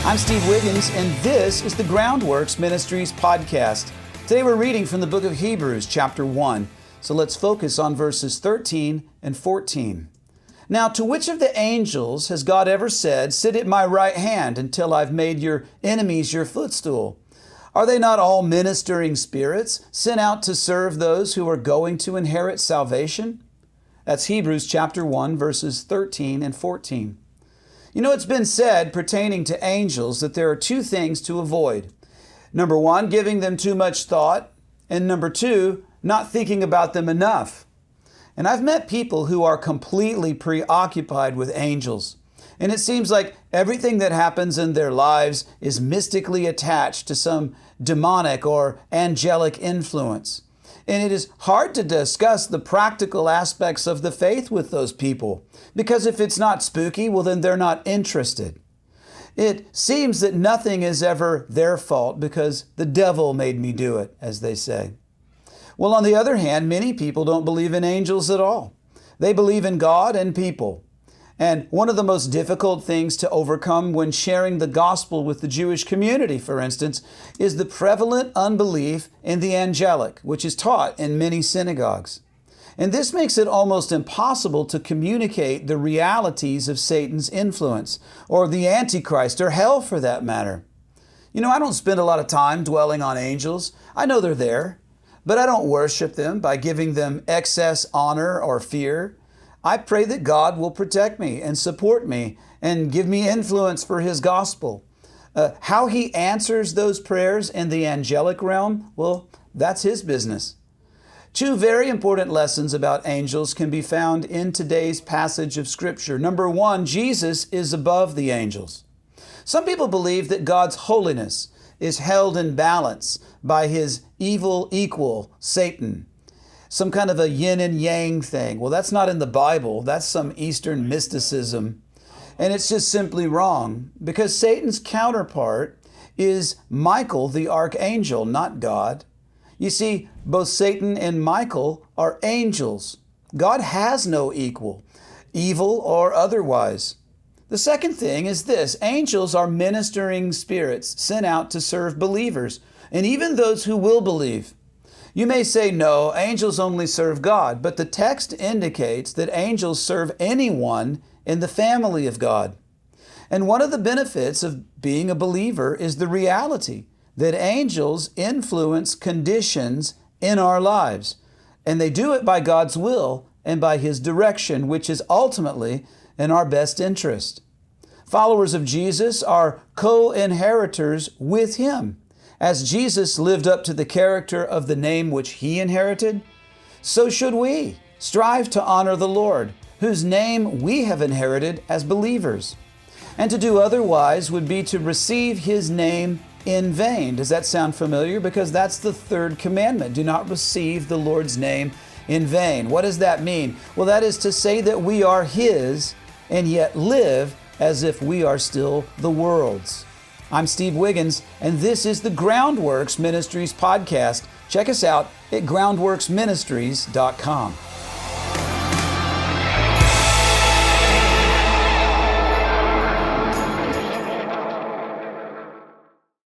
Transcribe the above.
I'm Steve Wiggins, and this is the Groundworks Ministries podcast. Today we're reading from the book of Hebrews, chapter 1. So let's focus on verses 13 and 14. Now, to which of the angels has God ever said, "Sit at my right hand until I've made your enemies your footstool"? Are they not all ministering spirits sent out to serve those who are going to inherit salvation? That's Hebrews chapter 1, verses 13 and 14. You know, it's been said pertaining to angels that there are two things to avoid. Number one, giving them too much thought. And number two, not thinking about them enough. And I've met people who are completely preoccupied with angels. And it seems like everything that happens in their lives is mystically attached to some demonic or angelic influence. And it is hard to discuss the practical aspects of the faith with those people, because if it's not spooky, well, then they're not interested. It seems that nothing is ever their fault because the devil made me do it, as they say. Well, on the other hand, many people don't believe in angels at all. They believe in God and people. And one of the most difficult things to overcome when sharing the gospel with the Jewish community, for instance, is the prevalent unbelief in the angelic, which is taught in many synagogues. And this makes it almost impossible to communicate the realities of Satan's influence, or the Antichrist, or hell for that matter. You know, I don't spend a lot of time dwelling on angels. I know they're there, but I don't worship them by giving them excess honor or fear. I pray that God will protect me and support me and give me influence for His gospel. How He answers those prayers in the angelic realm, well, that's His business. Two very important lessons about angels can be found in today's passage of Scripture. Number one, Jesus is above the angels. Some people believe that God's holiness is held in balance by His evil equal, Satan. Some kind of a yin and yang thing. Well, that's not in the Bible. That's some Eastern mysticism. And it's just simply wrong, because Satan's counterpart is Michael, the archangel, not God. You see, both Satan and Michael are angels. God has no equal, evil or otherwise. The second thing is this: angels are ministering spirits sent out to serve believers, and even those who will believe. You may say, no, angels only serve God, but the text indicates that angels serve anyone in the family of God. And one of the benefits of being a believer is the reality that angels influence conditions in our lives, and they do it by God's will and by His direction, which is ultimately in our best interest. Followers of Jesus are co-inheritors with Him. As Jesus lived up to the character of the name which He inherited, so should we strive to honor the Lord, whose name we have inherited as believers. And to do otherwise would be to receive His name in vain. Does that sound familiar? Because that's the third commandment. Do not receive the Lord's name in vain. What does that mean? Well, that is to say that we are His and yet live as if we are still the world's. I'm Steve Wiggins, and this is the Groundworks Ministries podcast. Check us out at groundworksministries.com.